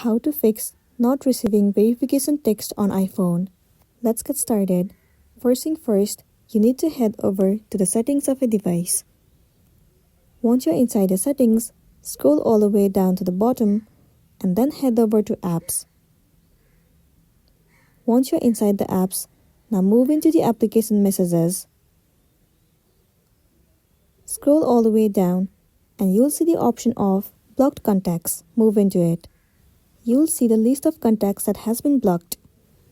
How to fix not receiving verification text on iPhone. Let's get started. First thing first, you need to head over to the settings of a device. Once you're inside the settings, scroll all the way down to the bottom and then head over to apps. Once you're inside the apps, now move into the application messages. Scroll all the way down and you'll see the option of blocked contacts. Move into it. You'll see the list of contacts that has been blocked.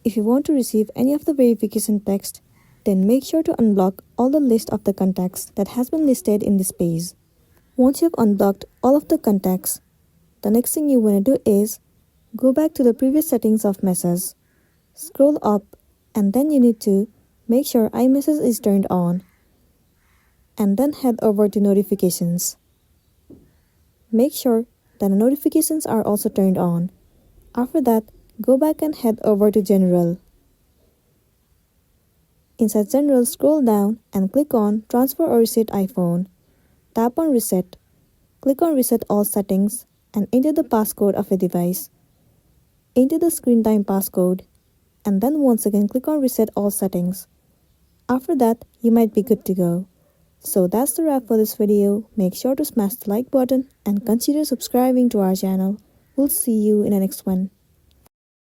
If you want to receive any of the verification text, then make sure to unblock all the list of the contacts that has been listed in this page. Once you've unblocked all of the contacts, the next thing you want to do is go back to the previous settings of message, scroll up, and then you need to make sure iMessage is turned on, and then head over to notifications. Make sure that the notifications are also turned on. After that, go back and head over to General. Inside General, scroll down and click on Transfer or Reset iPhone. Tap on Reset. Click on Reset All Settings and enter the passcode of a device. Enter the screen time passcode and then once again click on Reset All Settings. After that, you might be good to go. So that's the wrap for this video. Make sure to smash the like button and consider subscribing to our channel. We'll see you in the next one.